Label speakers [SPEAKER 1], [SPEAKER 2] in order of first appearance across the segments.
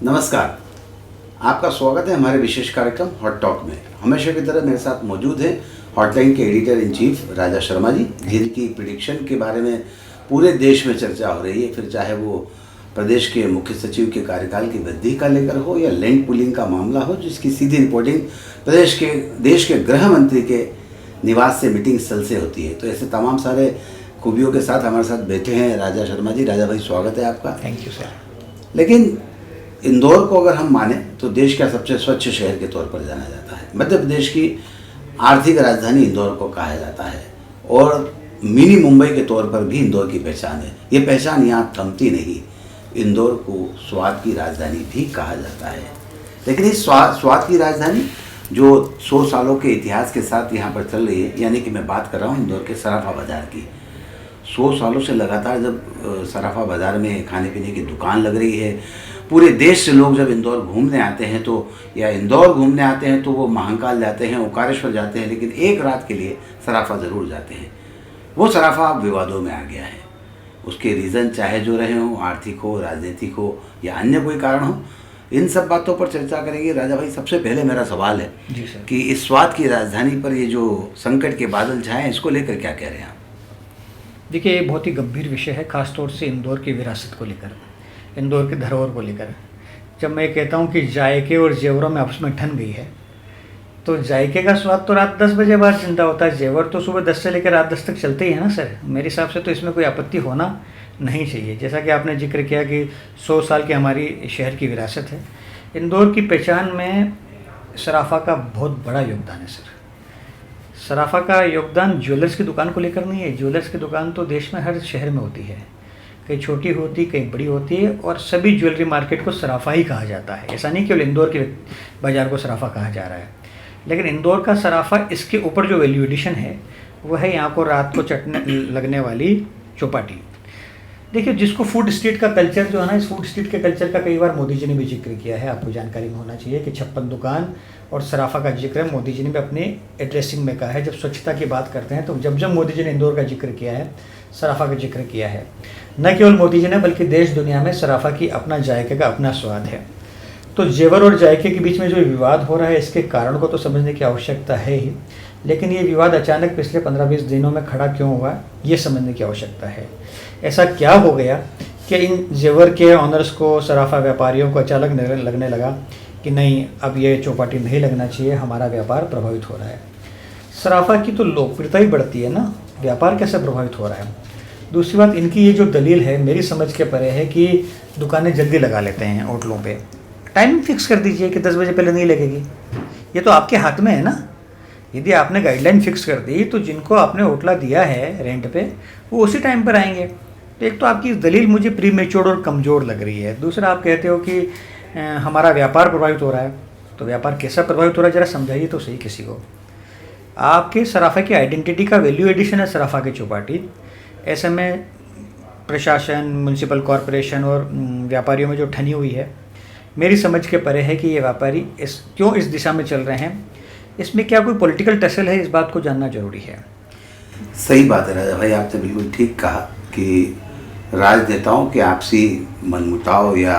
[SPEAKER 1] नमस्कार, आपका स्वागत है हमारे विशेष कार्यक्रम हॉट टॉक में। हमेशा की तरह मेरे साथ मौजूद हैं हॉटलाइन के एडिटर इन चीफ राजा शर्मा जी, जिनकी प्रिडिक्शन के बारे में पूरे देश में चर्चा हो रही है, फिर चाहे वो प्रदेश के मुख्य सचिव के कार्यकाल की वृद्धि का लेकर हो या लैंड पुलिंग का मामला हो, जिसकी सीधी रिपोर्टिंग देश के गृह मंत्री के निवास से, मीटिंग स्थल से होती है। तो ऐसे तमाम सारे खूबियों के साथ हमारे साथ बैठे हैं राजा शर्मा जी। राजा भाई, स्वागत है आपका।
[SPEAKER 2] Thank you sir.
[SPEAKER 1] लेकिन इंदौर को अगर हम माने तो देश का सबसे स्वच्छ शहर के तौर पर जाना जाता है। मध्य प्रदेश की आर्थिक राजधानी इंदौर को कहा जाता है और मिनी मुंबई के तौर पर भी इंदौर की पहचान है। ये पहचान यहाँ थमती नहीं। इंदौर को स्वाद की राजधानी भी कहा जाता है। लेकिन इस स्वाद की राजधानी जो 100 सालों के इतिहास के साथ यहाँ पर चल रही है, यानी कि मैं बात कर रहा हूँ इंदौर के सराफा बाज़ार की। 100 सालों से लगातार जब सराफा बाज़ार में खाने पीने की दुकान लग रही है, पूरे देश से लोग जब इंदौर घूमने आते हैं तो वो महाकाल जाते हैं, ओंकारेश्वर जाते हैं, लेकिन एक रात के लिए सराफा ज़रूर जाते हैं। वो सराफा अब विवादों में आ गया है। उसके रीज़न चाहे जो रहे हों, आर्थिक हो, राजनीतिक हो या अन्य कोई कारण हो, इन सब बातों पर चर्चा करेंगे। राजा भाई, सबसे पहले मेरा सवाल है
[SPEAKER 2] जी सर,
[SPEAKER 1] कि इस स्वाद की राजधानी पर ये जो संकट के बादल छाए, इसको लेकर क्या कह रहे हैं आप?
[SPEAKER 2] देखिए, ये बहुत ही गंभीर विषय है, खासतौर से इंदौर की विरासत को लेकर, इंदौर के धरोहर को लेकर। जब मैं कहता हूँ कि जायके और जेवरों में आपस में ठन गई है, तो जायके का स्वाद तो रात 10 बजे बाद जिंदा होता है, जेवर तो सुबह 10 से लेकर रात 10 तक चलते ही है ना सर। मेरे हिसाब से तो इसमें कोई आपत्ति होना नहीं चाहिए। जैसा कि आपने जिक्र किया कि 100 साल की हमारी शहर की विरासत है। इंदौर की पहचान में सराफा का बहुत बड़ा योगदान है सर। सराफा का योगदान ज्वेलर्स की दुकान को लेकर नहीं है। ज्वेलर्स की दुकान तो देश में हर शहर में होती है, कहीं छोटी होती, कहीं बड़ी होती है, और सभी ज्वेलरी मार्केट को सराफा ही कहा जाता है। ऐसा नहीं केवल इंदौर के बाज़ार को सराफा कहा जा रहा है, लेकिन इंदौर का सराफा, इसके ऊपर जो वैल्यू एडिशन है वह है यहाँ को रात को चटने लगने वाली चौपाटी। देखिए, जिसको फूड स्ट्रीट का कल्चर जो है ना, इस फूड स्ट्रीट के कल्चर का कई बार मोदी जी ने भी जिक्र किया है। आपको जानकारी में होना चाहिए कि 56 दुकान और सराफा का जिक्र मोदी जी ने भी अपने एड्रेसिंग में कहा है। जब स्वच्छता की बात करते हैं तो जब मोदी जी ने इंदौर का जिक्र किया है, सराफा का जिक्र किया है, न केवल मोदी जी ने बल्कि देश दुनिया में सराफा की अपना जायके का अपना स्वाद है। तो जेवर और जायके के बीच में जो विवाद हो रहा है, इसके कारण को तो समझने की आवश्यकता है ही, लेकिन ये विवाद अचानक पिछले 15-20 दिनों में खड़ा क्यों हुआ, ये समझने की आवश्यकता है। ऐसा क्या हो गया कि इन जेवर के ऑनर्स को, सराफा व्यापारियों को अचानक लगने लगा कि नहीं, अब ये चौपाटी नहीं लगना चाहिए, हमारा व्यापार प्रभावित हो रहा है। सराफा की तो लोकप्रियता ही बढ़ती है ना, व्यापार कैसे प्रभावित हो रहा है। दूसरी बात, इनकी ये जो दलील है मेरी समझ के परे है कि दुकानें जल्दी लगा लेते हैं होटलों पे। टाइमिंग फिक्स कर दीजिए कि 10 बजे पहले नहीं लगेगी। ये तो आपके हाथ में है ना। यदि आपने गाइडलाइन फिक्स कर दी तो जिनको आपने होटला दिया है रेंट पे, वो उसी टाइम पर आएंगे। तो एक तो आपकी दलील मुझे प्रीमेच्योर और कमज़ोर लग रही है। दूसरा, आप कहते हो कि हमारा व्यापार प्रभावित हो रहा है। तो व्यापार कैसा प्रभावित हो रहा है, ज़रा समझाइए तो सही किसी को। आपके सराफा की आइडेंटिटी का वैल्यू एडिशन है सराफा की चौपाटी। ऐसे में प्रशासन, म्यूनसिपल कॉरपोरेशन और व्यापारियों में जो ठनी हुई है, मेरी समझ के परे है कि ये व्यापारी क्यों इस दिशा में चल रहे हैं। इसमें क्या कोई पॉलिटिकल टसल है, इस बात को जानना जरूरी है।
[SPEAKER 1] सही बात है राजा भाई, आपने बिल्कुल ठीक कहा कि राजनेताओं के आपसी मनमुटाव या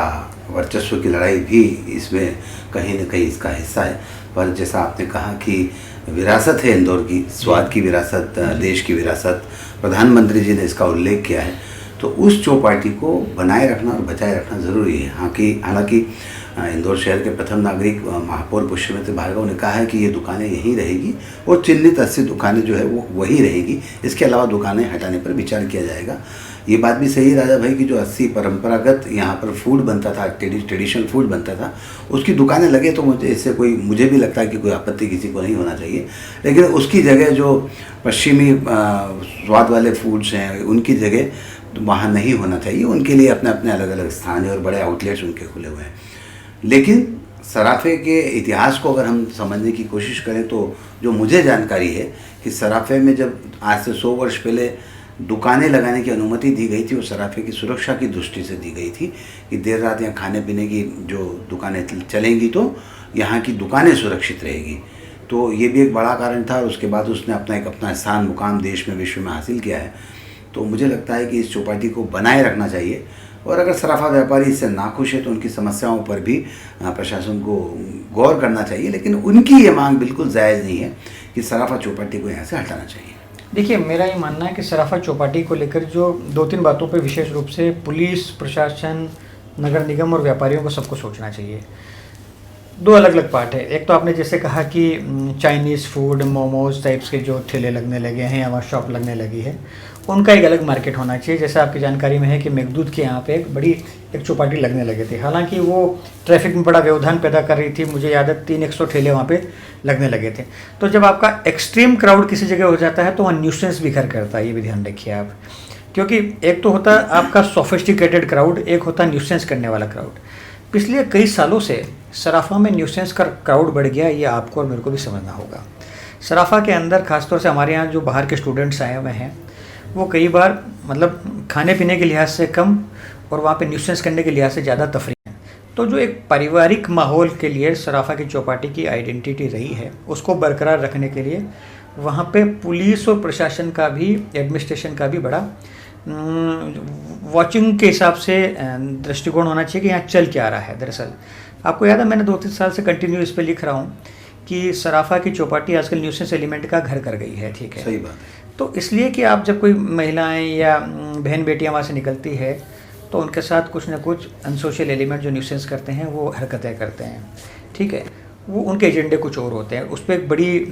[SPEAKER 1] वर्चस्व की लड़ाई भी इसमें कहीं न कहीं इसका हिस्सा है। पर जैसा आपने कहा कि विरासत है इंदौर की, स्वाद की विरासत, देश की विरासत, प्रधानमंत्री जी ने इसका उल्लेख किया है, तो उस चौपाटी को बनाए रखना और बचाए रखना ज़रूरी है। हालांकि इंदौर शहर के प्रथम नागरिक महापौर पुष्यमित्र भार्गव ने कहा है कि ये दुकानें यहीं रहेगी और चिन्हित 80 दुकानें जो है वो वही रहेगी। इसके अलावा दुकानें हटाने पर विचार किया जाएगा। ये बात भी सही है राजा भाई कि जो 80 परंपरागत यहाँ पर फूड बनता था, ट्रेडिशनल फूड बनता था, उसकी दुकानें लगे तो मुझे भी लगता है कि कोई आपत्ति किसी को नहीं होना चाहिए। लेकिन उसकी जगह जो पश्चिमी स्वाद वाले फूड्स हैं, उनकी जगह वहाँ नहीं होना चाहिए। उनके लिए अपने अपने अलग अलग स्थान है और बड़े आउटलेट्स उनके खुले हुए हैं। लेकिन सराफे के इतिहास को अगर हम समझने की कोशिश करें तो जो मुझे जानकारी है कि सराफे में जब आज से 100 वर्ष पहले दुकानें लगाने की अनुमति दी गई थी, वो सराफे की सुरक्षा की दृष्टि से दी गई थी कि देर रात यहाँ खाने पीने की जो दुकानें चलेंगी तो यहाँ की दुकानें सुरक्षित रहेगी। तो ये भी एक बड़ा कारण था और उसके बाद उसने अपना स्थान मुकाम देश में, विश्व में हासिल किया है। तो मुझे लगता है कि इस चौपाटी को बनाए रखना चाहिए। और अगर सराफा व्यापारी इससे नाखुश है तो उनकी समस्याओं पर भी प्रशासन को गौर करना चाहिए, लेकिन उनकी ये मांग बिल्कुल जायज़ नहीं है कि सराफा चौपाटी को यहाँ से हटाना चाहिए।
[SPEAKER 2] देखिए, मेरा ये मानना है कि सराफा चौपाटी को लेकर जो 2-3 बातों पे विशेष रूप से पुलिस, प्रशासन, नगर निगम और व्यापारियों को सबको सोचना चाहिए। 2 अलग अलग पार्ट है। एक तो आपने जैसे कहा कि चाइनीज़ फूड, मोमोज टाइप्स के जो ठेले लगने लगे हैं या वहाँ शॉप लगने लगी है, उनका एक अलग मार्केट होना चाहिए। जैसे आपकी जानकारी में है कि मेघदूत के यहाँ पे एक चौपाटी लगने लगे थे। हालांकि वो ट्रैफिक में बड़ा व्यवधान पैदा कर रही थी। मुझे याद है 300 ठेले वहाँ पे लगने लगे थे। तो जब आपका एक्सट्रीम क्राउड किसी जगह हो जाता है तो वहाँ न्यूसेंस भी घर करता है, ये भी ध्यान रखिए आप। क्योंकि एक तो होता है आपका सोफिस्टिकेटेड क्राउड, एक होता है न्यूसेंस करने वाला क्राउड। पिछले कई सालों से सराफा में न्यूसेंस का क्राउड बढ़ गया, ये आपको और मेरे को भी समझना होगा। सराफा के अंदर खासतौर से हमारे यहाँ जो बाहर के स्टूडेंट्स आए हुए हैं वो कई बार मतलब खाने पीने के लिहाज से कम और वहाँ पे न्यूसेंस करने के लिहाज से ज़्यादा तफरीह है। तो जो एक पारिवारिक माहौल के लिए सराफा की चौपाटी की आइडेंटिटी रही है, उसको बरकरार रखने के लिए वहाँ पे पुलिस और प्रशासन का भी, एडमिनिस्ट्रेशन का भी बड़ा वॉचिंग के हिसाब से दृष्टिकोण होना चाहिए कि यहाँ चल क्या रहा है। दरअसल आपको याद है, मैंने 2-3 साल से कंटिन्यू इस पर लिख रहा हूँ कि सराफा की चौपाटी आजकल न्यूसेंस एलिमेंट का घर कर गई है। ठीक है,
[SPEAKER 1] सही बात।
[SPEAKER 2] तो इसलिए कि आप जब कोई महिलाएं या बहन बेटियां वहाँ से निकलती है तो उनके साथ कुछ ना कुछ अनसोशल एलिमेंट जो न्यूसेंस करते हैं वो हरकतें करते हैं। ठीक है, वो उनके एजेंडे कुछ और होते हैं। उस पर एक बड़ी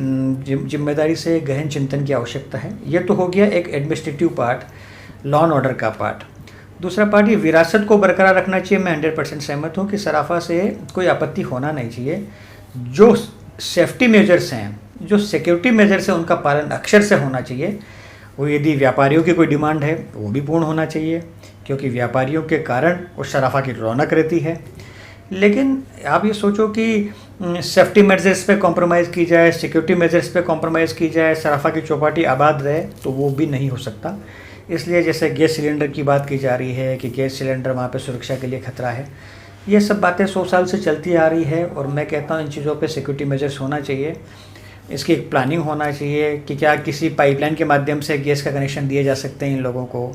[SPEAKER 2] जिम्मेदारी से गहन चिंतन की आवश्यकता है। ये तो हो गया एक administrative part, law and order का पार्ट। दूसरा पार्ट ये विरासत को बरकरार रखना चाहिए। मैं 100% सहमत हूँ कि सराफा से कोई आपत्ति होना नहीं चाहिए। जो सेफ्टी मेजर्स हैं, जो सिक्योरिटी मेजर्स है, उनका पालन अक्षर से होना चाहिए। वो यदि व्यापारियों की कोई डिमांड है वो भी पूर्ण होना चाहिए, क्योंकि व्यापारियों के कारण उस सराफा की रौनक रहती है। लेकिन आप ये सोचो कि सेफ्टी मेजर्स पे कॉम्प्रोमाइज़ की जाए, सिक्योरिटी मेजर्स पे कॉम्प्रोमाइज़ की जाए, सराफा की चौपाटी आबाद रहे, तो वो भी नहीं हो सकता। इसलिए जैसे गैस सिलेंडर की बात की जा रही है कि गैस सिलेंडर वहाँ पे सुरक्षा के लिए खतरा है, ये सब बातें 100 साल से चलती आ रही है। और मैं कहता हूँ इन चीज़ों पे सिक्योरिटी मेजर्स होना चाहिए। इसकी एक प्लानिंग होना चाहिए कि क्या किसी पाइपलाइन के माध्यम से गैस का कनेक्शन दिए जा सकते हैं इन लोगों को,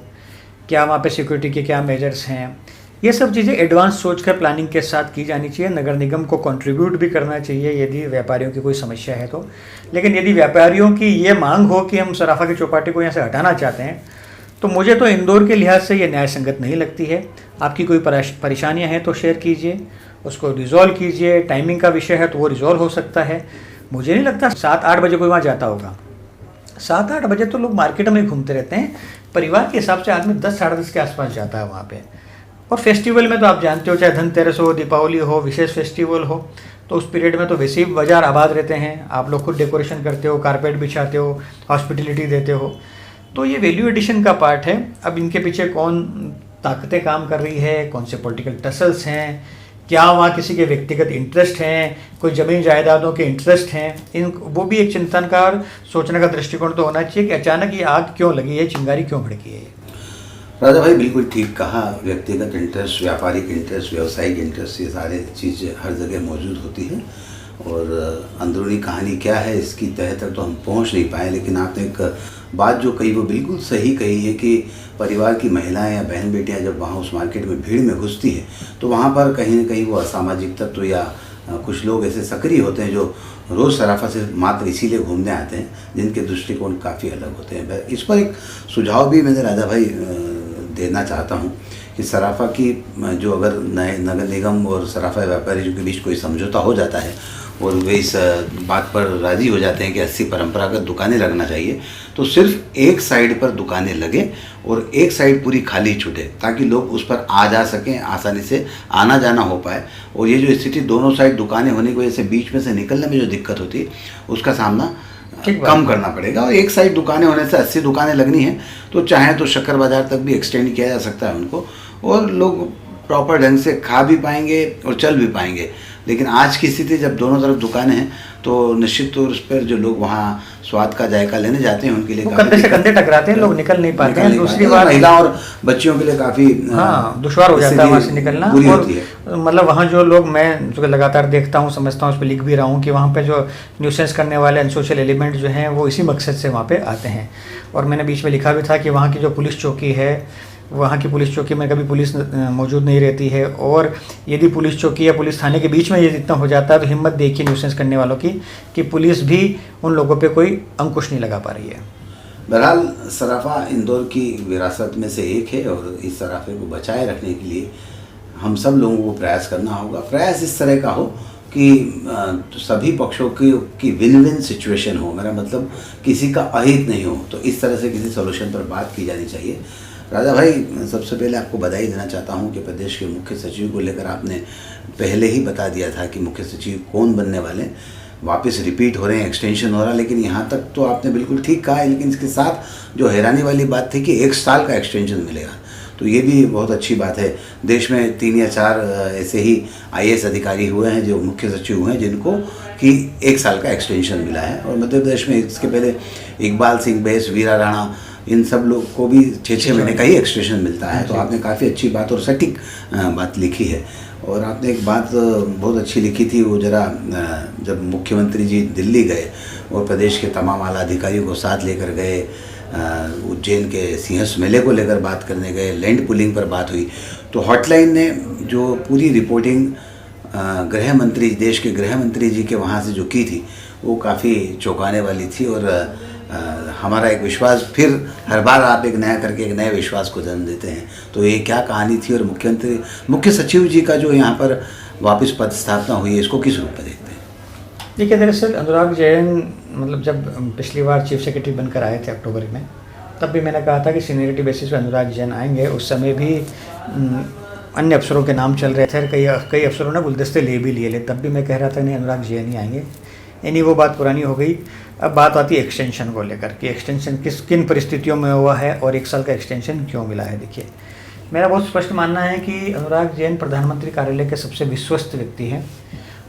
[SPEAKER 2] क्या वहाँ पे सिक्योरिटी के क्या मेजर्स हैं। ये सब चीज़ें एडवांस सोचकर प्लानिंग के साथ की जानी चाहिए। नगर निगम को कंट्रीब्यूट भी करना चाहिए यदि व्यापारियों की कोई समस्या है तो। लेकिन यदि व्यापारियों की ये मांग हो कि हम सराफा की चौपाटी को यहाँ से हटाना चाहते हैं, तो मुझे तो इंदौर के लिहाज से ये न्याय संगत नहीं लगती है। आपकी कोई परेशानियाँ हैं तो शेयर कीजिए, उसको रिजॉल्व कीजिए। टाइमिंग का विषय है तो वो रिजॉल्व हो सकता है। मुझे नहीं लगता 7-8 बजे कोई वहाँ जाता होगा। 7-8 बजे तो लोग मार्केट में घूमते रहते हैं। परिवार के हिसाब से आदमी 10-10:30 के आसपास जाता है वहाँ पे। और फेस्टिवल में तो आप जानते हो, चाहे धनतेरस हो, दीपावली हो, विशेष फेस्टिवल हो, तो उस पीरियड में तो वैसे ही बाजार आबाद रहते हैं। आप लोग खुद डेकोरेशन करते हो, कारपेट बिछाते हो, हॉस्पिटलिटी देते हो। तो ये वैल्यू एडिशन का पार्ट है। अब इनके पीछे कौन ताकतें काम कर रही है, कौन से पॉलिटिकल टसल्स हैं, क्या वहाँ किसी के व्यक्तिगत इंटरेस्ट हैं, कोई ज़मीन जायदादों के इंटरेस्ट हैं, इन वो भी एक चिंतन का और सोचने का दृष्टिकोण तो होना चाहिए कि अचानक ये आग क्यों लगी है, चिंगारी क्यों भड़की है।
[SPEAKER 1] राजा भाई बिल्कुल ठीक कहा। व्यक्तिगत इंटरेस्ट, व्यापारिक इंटरेस्ट, व्यावसायिक इंटरेस्ट, ये सारे चीज़ हर जगह मौजूद होती है। और अंदरूनी कहानी क्या है इसकी तह तक तो हम पहुंच नहीं पाए। लेकिन आपने एक बात जो कही वो बिल्कुल सही कही है कि परिवार की महिलाएं या बहन बेटियां जब वहाँ उस मार्केट में भीड़ में घुसती है तो वहाँ पर कहीं न कहीं वो असामाजिक तत्व या कुछ लोग ऐसे सक्रिय होते हैं जो रोज़ सराफा से मात्र इसीलिए घूमने आते हैं, जिनके दृष्टिकोण काफ़ी अलग होते हैं। इस पर एक सुझाव भी मैंने राजा भाई देना चाहता हूँ कि सराफा की जो अगर नए नगर निगम और सराफा व्यापारियों के बीच कोई समझौता हो जाता है और वे इस बात पर राज़ी हो जाते हैं कि 80 परंपरागत दुकानें लगना चाहिए, तो सिर्फ एक साइड पर दुकानें लगे और एक साइड पूरी खाली छूटे, ताकि लोग उस पर आ जा सकें, आसानी से आना जाना हो पाए। और ये जो स्थिति दोनों साइड दुकानें होने की वजह से बीच में से निकलने में जो दिक्कत होती है उसका सामना कम करना पड़ेगा। और एक साइड दुकानें होने से 80 दुकानें लगनी हैं तो चाहे तो शक्कर बाज़ार तक भी एक्सटेंड किया जा सकता है उनको, और लोग प्रॉपर ढंग से खा भी पाएंगे और चल भी पाएंगे। लेकिन आज की स्थिति जब दोनों तरफ दुकानें हैं तो निश्चित तौर पर जो लोग वहाँ स्वाद का जायका लेने जाते हैं उनके लिए काफी
[SPEAKER 2] कंधे से कंधे टकराते हैं, लोग निकल नहीं पाते हैं। दूसरी बात,
[SPEAKER 1] महिलाओं और बच्चियों के लिए काफ़ी
[SPEAKER 2] दुश्वार हो जाता है वहाँ से निकलना।
[SPEAKER 1] बुरी
[SPEAKER 2] और
[SPEAKER 1] होती है।
[SPEAKER 2] मतलब वहाँ जो लोग, मैं जो लगातार देखता हूँ, समझता हूँ, उस पर लिख भी रहा हूँ कि वहाँ पे जो न्यूसेंस करने वाले अनसोशल एलिमेंट जो हैं वो इसी मकसद से वहाँ पे आते हैं। और मैंने बीच में लिखा भी था कि वहाँ की जो पुलिस चौकी है, वहाँ की पुलिस चौकी में कभी पुलिस मौजूद नहीं रहती है, और यदि पुलिस चौकी या पुलिस थाने के बीच में ये इतना हो जाता है तो हिम्मत देखिए न्यूसेंस करने वालों की कि पुलिस भी उन लोगों पे कोई अंकुश नहीं लगा पा रही है।
[SPEAKER 1] बहरहाल सराफा इंदौर की विरासत में से एक है और इस सराफे को बचाए रखने के लिए हम सब लोगों को प्रयास करना होगा। प्रयास इस तरह का हो कि सभी पक्षों की विन विन सिचुएशन हो, मेरा मतलब किसी का अहित नहीं हो। तो इस तरह से किसी सोल्यूशन पर बात की जानी चाहिए। राजा भाई, सबसे पहले आपको बधाई देना चाहता हूं कि प्रदेश के मुख्य सचिव को लेकर आपने पहले ही बता दिया था कि मुख्य सचिव कौन बनने वाले, वापस रिपीट हो रहे हैं, एक्सटेंशन हो रहा है। लेकिन यहाँ तक तो आपने बिल्कुल ठीक कहा है, लेकिन इसके साथ जो हैरानी वाली बात थी कि 1 साल का एक्सटेंशन मिलेगा, तो ये भी बहुत अच्छी बात है। देश में 3 या 4 ऐसे ही IAS अधिकारी हुए हैं जो मुख्य सचिव हुए हैं जिनको कि 1 साल का एक्सटेंशन मिला है। और मध्य प्रदेश में इसके पहले इकबाल सिंह बैस, वीरा राणा, इन सब लोग को भी 6-6 महीने का ही एक्सटेंशन मिलता है। तो आपने काफ़ी अच्छी बात और सटीक बात लिखी है। और आपने एक बात बहुत अच्छी लिखी थी, वो जरा जब मुख्यमंत्री जी दिल्ली गए और प्रदेश के तमाम आला अधिकारियों को साथ लेकर गए, उज्जैन के सिंहस्थ मेले को लेकर बात करने गए, लैंड पुलिंग पर बात हुई, तो हॉटलाइन ने जो पूरी रिपोर्टिंग गृह मंत्री, देश के गृह मंत्री जी के वहाँ से जो की थी वो काफ़ी चौंकाने वाली थी। और हमारा एक विश्वास, फिर हर बार आप एक नया करके एक नए विश्वास को जन्म देते हैं। तो ये क्या कहानी थी और मुख्य सचिव जी का जो यहाँ पर वापस पदस्थापना हुई है, इसको किस रूप में देखते हैं?
[SPEAKER 2] देखिए, दरअसल अनुराग जैन मतलब जब पिछली बार चीफ सेक्रेटरी बनकर आए थे अक्टूबर में, तब भी मैंने कहा था कि सीनियरिटी बेसिस पे अनुराग जैन आएंगे। उस समय भी अन्य अफसरों के नाम चल रहे थे, कई अफसरों ने गुलदस्ते ले भी लिए, तब भी मैं कह रहा था नहीं, अनुराग जैन ही आएंगे। यानी वो बात पुरानी हो गई। अब बात आती है एक्सटेंशन को लेकर कि एक्सटेंशन किन परिस्थितियों में हुआ है और 1 साल का एक्सटेंशन क्यों मिला है। देखिए, मेरा बहुत स्पष्ट मानना है कि अनुराग जैन प्रधानमंत्री कार्यालय के सबसे विश्वस्त व्यक्ति हैं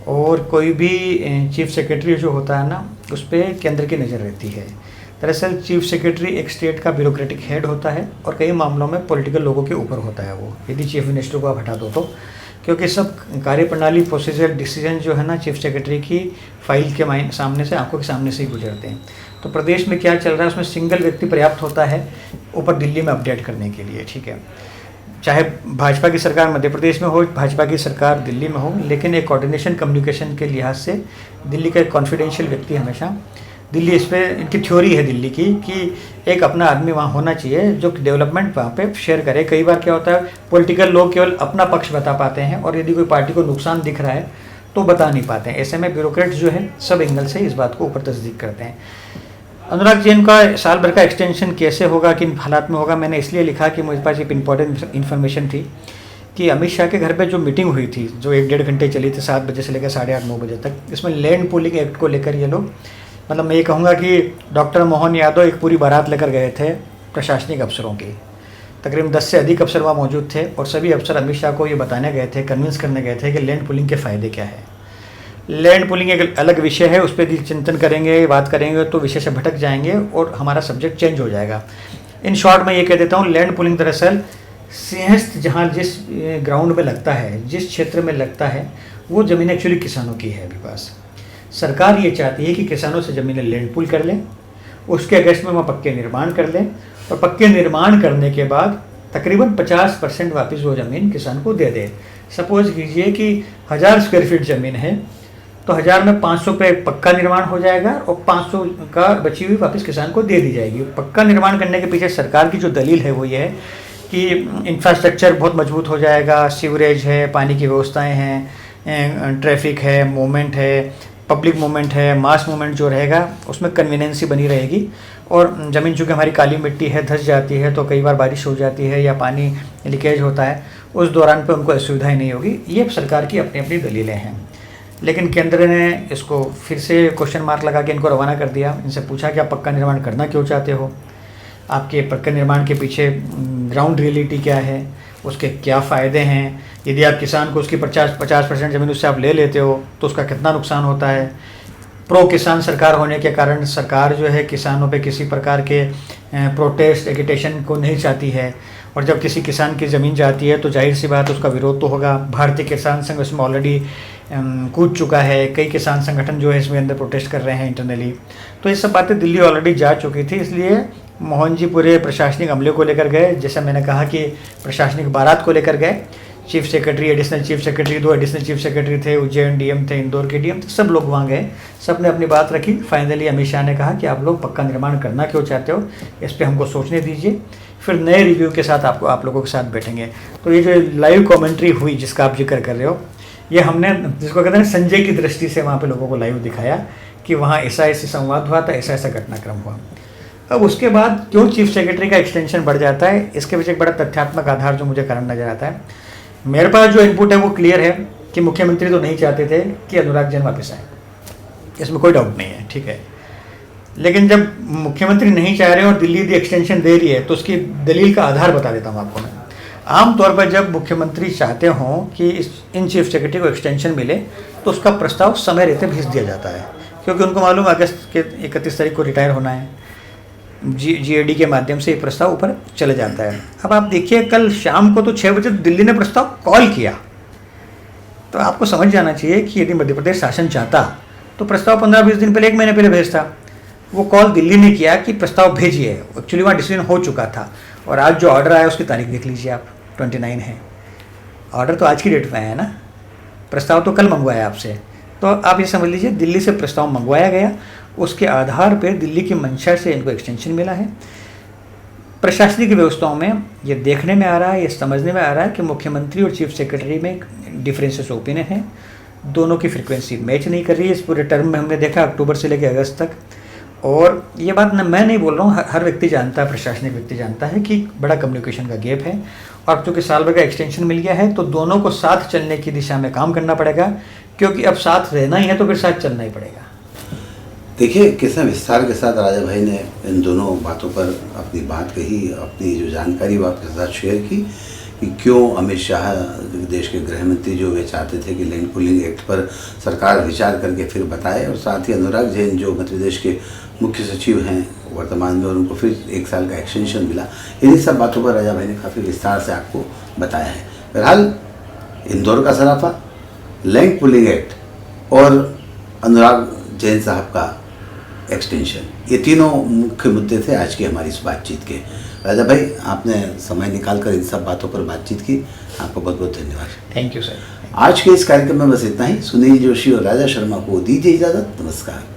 [SPEAKER 2] और कोई भी चीफ सेक्रेटरी जो होता है ना, उस पर केंद्र की नज़र रहती है। दरअसल चीफ सेक्रेटरी एक स्टेट का ब्यूरोक्रेटिक हेड होता है और कई मामलों में पॉलिटिकल लोगों के ऊपर होता है वो, यदि चीफ मिनिस्टर को आप हटा दो तो, क्योंकि सब कार्यप्रणाली, प्रोसीजर, डिसीजन जो है ना चीफ सेक्रेटरी की फाइल के सामने से, आंखों के सामने से ही गुजरते हैं। तो प्रदेश में क्या चल रहा है उसमें सिंगल व्यक्ति पर्याप्त होता है ऊपर दिल्ली में अपडेट करने के लिए, ठीक है। चाहे भाजपा की सरकार मध्य प्रदेश में हो, भाजपा की सरकार दिल्ली में हो, लेकिन एक कोऑर्डिनेशन कम्युनिकेशन के लिहाज से दिल्ली का एक कॉन्फिडेंशियल व्यक्ति हमेशा, दिल्ली इस पर इनकी थ्योरी है दिल्ली की कि एक अपना आदमी वहाँ होना चाहिए जो डेवलपमेंट वहाँ पे शेयर करे। कई बार क्या होता है, पॉलिटिकल लोग केवल अपना पक्ष बता पाते हैं और यदि कोई पार्टी को नुकसान दिख रहा है तो बता नहीं पाते हैं। ऐसे में ब्यूरोक्रेट्स जो है सब एंगल से इस बात को ऊपर तस्दीक करते हैं। अनुराग जैन का साल भर का एक्सटेंशन कैसे होगा, किन हालात में होगा, मैंने इसलिए लिखा कि मुझे पास एक इम्पॉर्टेंट इन्फॉर्मेशन थी कि अमित शाह के घर पे जो मीटिंग हुई थी, जो 1-1.5 घंटे चली थी, 7 बजे से लेकर 8:30-9 बजे तक, इसमें लैंड पूलिंग एक्ट को लेकर ये लोग, मतलब मैं ये कहूँगा कि डॉक्टर मोहन यादव एक पूरी बारात लेकर गए थे प्रशासनिक अफसरों की। तकरीबन 10 से अधिक अफसर वहाँ मौजूद थे और सभी अफसर अमित शाह को ये बताने गए थे, कन्विंस करने गए थे कि लैंड पूलिंग के फ़ायदे क्या है। लैंड पूलिंग एक अलग विषय है, उस पर चिंतन करेंगे, बात करेंगे तो विषय से भटक जाएंगे और हमारा सब्जेक्ट चेंज हो जाएगा। इन शॉर्ट मैं ये कह देता हूँ, लैंड पूलिंग दरअसल सिंहस्थ जहाँ जिस ग्राउंड में लगता है, जिस क्षेत्र में लगता है, वो ज़मीन एक्चुअली किसानों की है अभी पास। सरकार ये चाहती है कि किसानों से ज़मीनें लैंड पूल कर लें, उसके अगेंस्ट में वहाँ पक्के निर्माण कर लें और पक्के निर्माण करने के बाद तकरीबन 50% वापस वो ज़मीन किसान को दे दे। सपोज कीजिए कि 1000 स्क्वायर फीट ज़मीन है तो 1000 में 500 पे पक्का निर्माण हो जाएगा और 500 का बची हुई वापस किसान को दे दी जाएगी। पक्का निर्माण करने के पीछे सरकार की जो दलील है वो ये है कि इंफ्रास्ट्रक्चर बहुत मजबूत हो जाएगा, सीवरेज है, पानी की व्यवस्थाएँ हैं, ट्रैफिक है, मूवमेंट है, पब्लिक मूवमेंट है, मास मूवमेंट जो रहेगा उसमें कन्वीनियंसी बनी रहेगी। और ज़मीन चूँकि हमारी काली मिट्टी है, धंस जाती है तो कई बार बारिश हो जाती है या पानी लीकेज होता है, उस दौरान पे उनको असुविधाएं नहीं होगी। ये सरकार की अपनी अपनी दलीलें हैं। लेकिन केंद्र ने इसको फिर से क्वेश्चन मार्क लगा के इनको रवाना कर दिया। इनसे पूछा कि आप पक्का निर्माण करना क्यों चाहते हो, आपके पक्का निर्माण के पीछे ग्राउंड रियलिटी क्या है, उसके क्या फ़ायदे हैं, यदि आप किसान को उसकी 50% ज़मीन उससे आप ले लेते हो तो उसका कितना नुकसान होता है। प्रो किसान सरकार होने के कारण सरकार जो है किसानों पे किसी प्रकार के प्रोटेस्ट एगिटेशन को नहीं चाहती है, और जब किसी किसान की ज़मीन जाती है तो जाहिर सी बात उसका विरोध तो होगा। भारतीय किसान संघ इसमें ऑलरेडी कूद चुका है, कई किसान संगठन जो है इसमें अंदर प्रोटेस्ट कर रहे हैं इंटरनली। तो ये सब बातें दिल्ली ऑलरेडी जा चुकी थी, इसलिए मोहन जी पूरे प्रशासनिक अमले को लेकर गए। जैसा मैंने कहा कि प्रशासनिक बारात को लेकर गए, chief secretary, additional chief secretary, 2 additional chief secretary थे, उज्जैन डीएम थे, इंदौर के डीएम थे, सब लोग वहाँ गए, सब ने अपनी बात रखी। फाइनली अमित शाह ने कहा कि आप लोग पक्का निर्माण करना क्यों चाहते हो, इस पर हमको सोचने दीजिए, फिर नए रिव्यू के साथ आप लोगों के साथ बैठेंगे। तो ये जो लाइव कॉमेंट्री हुई जिसका आप जिक्र कर रहे हो, ये हमने जिसको कहते हैं संजय की दृष्टि से वहाँ पे लोगों को लाइव दिखाया कि वहाँ ऐसा संवाद हुआ था, ऐसा घटनाक्रम हुआ। अब उसके बाद क्यों चीफ सेक्रेटरी का एक्सटेंशन बढ़ जाता है, इसके पीछे एक बड़ा तथ्यात्मक आधार जो मुझे कारण नजर आता है। मेरे पास जो इनपुट है वो क्लियर है कि मुख्यमंत्री तो नहीं चाहते थे कि अनुराग जैन वापस आए, इसमें कोई डाउट नहीं है, ठीक है। लेकिन जब मुख्यमंत्री नहीं चाह रहे और दिल्ली यदि एक्सटेंशन दे रही है तो उसकी दलील का आधार बता देता हूँ आपको मैं। आमतौर पर जब मुख्यमंत्री चाहते हों कि इन चीफ सेक्रेटरी को एक्सटेंशन मिले तो उसका प्रस्ताव समय रहते भेज दिया जाता है, क्योंकि उनको मालूम अगस्त के 31 तारीख को रिटायर होना है। जीएडी के माध्यम से ये प्रस्ताव ऊपर चले जाता है। अब आप देखिए कल शाम को तो 6 बजे दिल्ली ने प्रस्ताव कॉल किया, तो आपको समझ जाना चाहिए कि यदि मध्य प्रदेश शासन चाहता तो प्रस्ताव 15-20 दिन पहले, 1 महीने पहले भेजता। वो कॉल दिल्ली ने किया कि प्रस्ताव भेजिए, एक्चुअली वहाँ डिसीजन हो चुका था। और आज जो ऑर्डर आया उसकी तारीख देख लीजिए आप, 29 है। ऑर्डर तो आज की डेट में आया है ना, प्रस्ताव तो कल मंगवाया आपसे। तो आप ये समझ लीजिए दिल्ली से प्रस्ताव मंगवाया गया, उसके आधार पर दिल्ली की मंशा से इनको एक्सटेंशन मिला है। प्रशासनिक व्यवस्थाओं में ये देखने में आ रहा है, ये समझने में आ रहा है कि मुख्यमंत्री और चीफ सेक्रेटरी में डिफरेंसेस ओपिनियन है, दोनों की फ्रीक्वेंसी मैच नहीं कर रही है। इस पूरे टर्म में हमने देखा अक्टूबर से लेकर अगस्त तक। और ये बात मैं नहीं बोल रहा हूँ, हर व्यक्ति जानता है, प्रशासनिक व्यक्ति जानता है कि बड़ा कम्युनिकेशन का गैप है। और चूँकि साल भर का एक्सटेंशन मिल गया है तो दोनों को साथ चलने की दिशा में काम करना पड़ेगा, क्योंकि अब साथ रहना ही है तो फिर साथ चलना ही पड़ेगा।
[SPEAKER 1] देखिए कितना विस्तार के साथ राजा भाई ने इन दोनों बातों पर अपनी बात कही, अपनी जो जानकारी वो आपके साथ शेयर की कि क्यों अमित शाह देश के गृह मंत्री जो वे चाहते थे कि लैंड पूलिंग एक्ट पर सरकार विचार करके फिर बताए, और साथ ही अनुराग जैन जो मध्य प्रदेश के मुख्य सचिव हैं वर्तमान में, और उनको फिर 1 साल का एक्सटेंशन मिला। इन्हीं सब बातों पर राजा भाई ने काफ़ी विस्तार से आपको बताया है। बहरहाल इंदौर का सराफा, लैंड पूलिंग एक्ट और अनुराग जैन साहब का एक्सटेंशन, ये तीनों मुख्य मुद्दे थे आज की हमारी इस बातचीत के। राजा भाई आपने समय निकालकर इन सब बातों पर बातचीत की, आपको बहुत बहुत धन्यवाद।
[SPEAKER 2] Thank you sir.
[SPEAKER 1] आज के इस कार्यक्रम में बस इतना ही। सुनील जोशी और राजा शर्मा को दीजिए इजाज़त। नमस्कार।